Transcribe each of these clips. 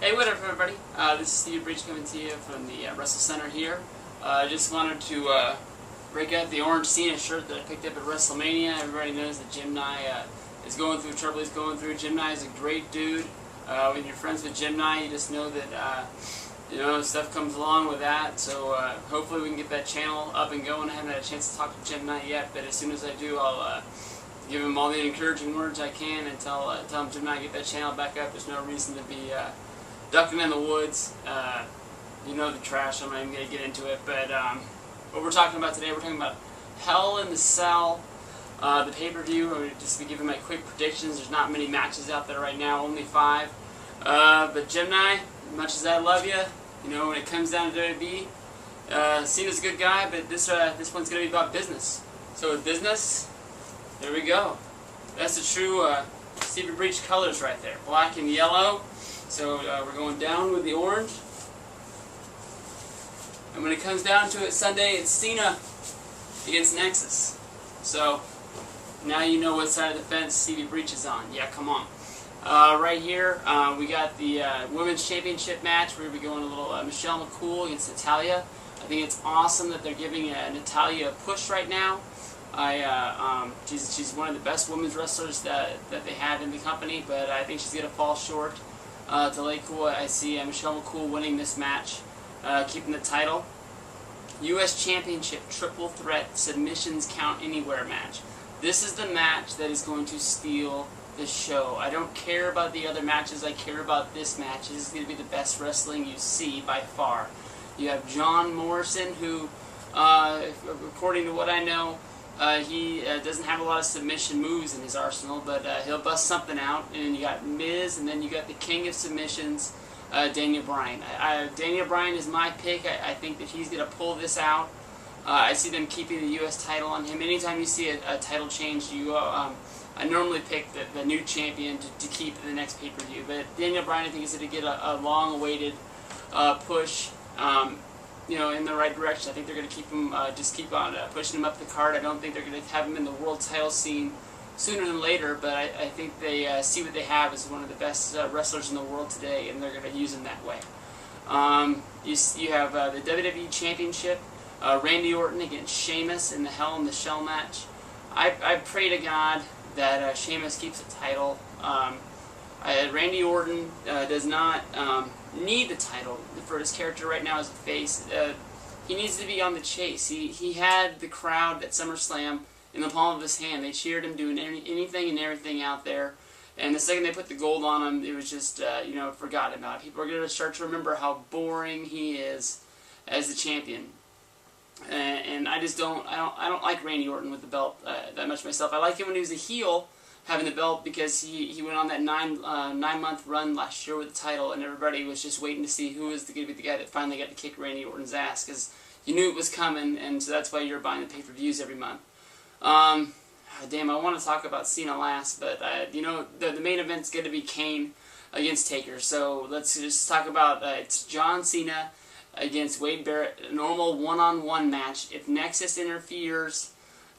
Hey, what up, everybody? This is Steve Breach coming to you from the Wrestle Center here. I just wanted to break out the orange Cena shirt that I picked up at WrestleMania. Everybody knows that Jim Nye is going through trouble he's going through. Jim Nye is a great dude. When you're friends with Jim Nye, you just know that stuff comes along with that. So hopefully we can get that channel up and going. I haven't had a chance to talk to Jim Nye yet, but as soon as I do, I'll give him all the encouraging words I can and tell him Jim Nye get that channel back up. There's no reason to be ducking in the woods. You know the trash. I'm not even going to get into it. But what we're talking about today, we're talking about Hell in the Cell, the pay-per-view. I'm going to just be giving my quick predictions. There's not many matches out there right now, only 5. But Jim Nye, as much as I love you, when it comes down to WWE, Cena's a good guy, but this one's going to be about business. So with business, there we go. That's the true Stevie Breach colors right there, black and yellow. So we're going down with the orange. And when it comes down to it, Sunday it's Cena against Nexus. So now you know what side of the fence Stevie Breach is on. Yeah, come on. Right here we got the Women's Championship match. We're going to be going a little Michelle McCool against Natalya. I think it's awesome that they're giving Natalya a push right now. She's one of the best women's wrestlers that they have in the company, but I think she's going to fall short. To lay cool, I see Michelle McCool winning this match, keeping the title. U.S. Championship Triple Threat Submissions Count Anywhere match. This is the match that is going to steal the show. I don't care about the other matches. I care about this match. This is going to be the best wrestling you see by far. You have John Morrison, who, according to what I know, he doesn't have a lot of submission moves in his arsenal, but he'll bust something out. And you got Miz, and then you got the King of Submissions, Daniel Bryan. Daniel Bryan is my pick. I think that he's going to pull this out. I see them keeping the U.S. title on him. Anytime you see a title change, I normally pick the new champion to keep the next pay-per-view. But Daniel Bryan, I think, is going to get a long-awaited push. In the right direction. I think they're going to keep him, just keep on pushing him up the card. I don't think they're going to have him in the world title scene sooner than later, but I think they see what they have as one of the best wrestlers in the world today, and they're going to use him that way. You have the WWE Championship, Randy Orton against Sheamus in the Hell in the Cell match. I pray to God that Sheamus keeps the title. Randy Orton does not need the title for his character right now as a face. He needs to be on the chase. He had the crowd at SummerSlam in the palm of his hand. They cheered him doing anything and everything out there. And the second they put the gold on him, it was just, forgotten about. People are going to start to remember how boring he is as the champion. And I don't like Randy Orton with the belt that much myself. I like him when he was a heel, having the belt, because he went on that 9-month run last year with the title, and everybody was just waiting to see who was going to be the guy that finally got to kick Randy Orton's ass, because you knew it was coming, and so that's why you're buying the pay-per-views every month. Damn, I want to talk about Cena last, but the main event's going to be Kane against Taker, so let's just talk about it's John Cena against Wade Barrett, a normal one-on-one match. If Nexus interferes,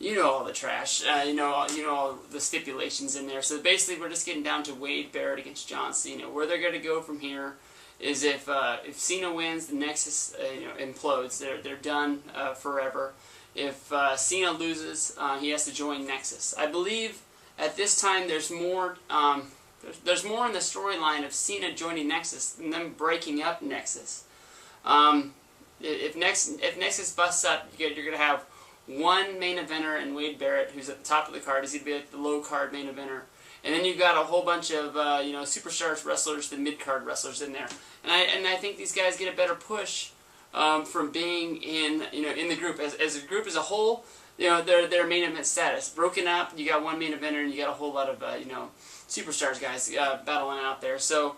you know all the trash, you know all the stipulations in there. So basically, we're just getting down to Wade Barrett against John Cena. Where they're going to go from here is if Cena wins, the Nexus implodes. They're done forever. If Cena loses, he has to join Nexus. I believe at this time there's more. There's more in the storyline of Cena joining Nexus than them breaking up Nexus. If Nexus busts up, you're going to have one main eventer in Wade Barrett, who's at the top of the card. He's going to be like the low card main eventer, and then you've got a whole bunch of superstars wrestlers, the mid card wrestlers in there. And I think these guys get a better push from being in the group as a group as a whole. Their main event status broken up. You got one main eventer, and you got a whole lot of superstars guys battling out there. So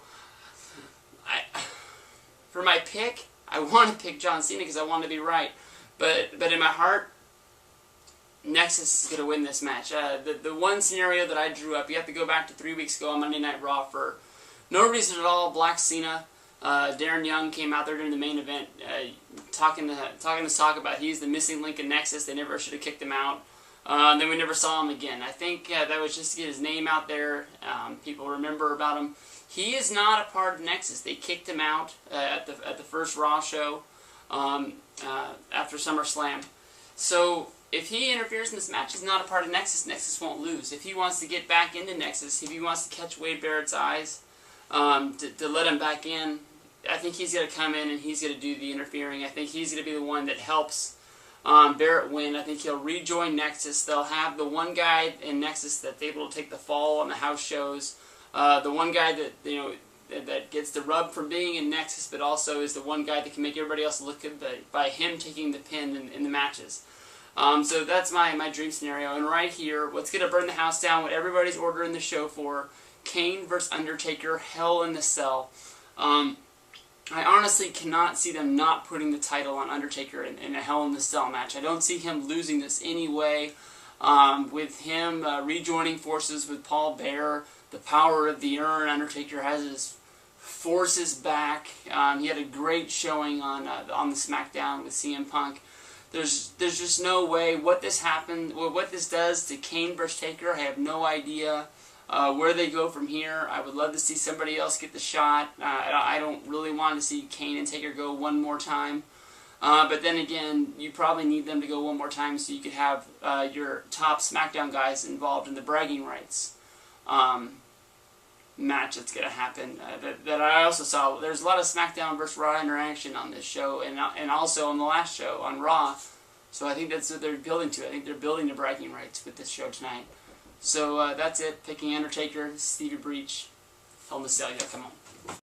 for my pick, I want to pick John Cena because I want to be right, but in my heart, Nexus is going to win this match. The one scenario that I drew up, you have to go back to 3 weeks ago on Monday Night Raw for no reason at all. Black Cena, Darren Young came out there during the main event, talking about he's the missing link in Nexus. They never should have kicked him out. Then we never saw him again. I think that was just to get his name out there. People remember about him. He is not a part of Nexus. They kicked him out at the first Raw show after SummerSlam. So if he interferes in this match, he's not a part of Nexus. Nexus won't lose. If he wants to get back into Nexus, if he wants to catch Wade Barrett's eyes to let him back in, I think he's going to come in and he's going to do the interfering. I think he's going to be the one that helps Barrett win. I think he'll rejoin Nexus. They'll have the one guy in Nexus that's able to take the fall on the house shows. The one guy that that gets the rub from being in Nexus, but also is the one guy that can make everybody else look good by him taking the pin in the matches. So that's my dream scenario. And right here, what's going to burn the house down, what everybody's ordering the show for, Kane versus Undertaker, Hell in the Cell. I honestly cannot see them not putting the title on Undertaker in a Hell in the Cell match. I don't see him losing this anyway. With him rejoining forces with Paul Bearer, the power of the urn, Undertaker has his forces back. He had a great showing on the SmackDown with CM Punk. There's just no way what this does to Kane versus Taker. I have no idea where they go from here. I would love to see somebody else get the shot. I don't really want to see Kane and Taker go one more time. But then again, you probably need them to go one more time so you could have your top SmackDown guys involved in the bragging rights match that's going to happen. That I also saw. There's a lot of SmackDown versus Raw interaction on this show, and also on the last show on Raw. So I think that's what they're building to. I think they're building the bragging rights with this show tonight. So that's it. Picking Undertaker, Stevie Breach, Hell in the Cell. Yeah, come on.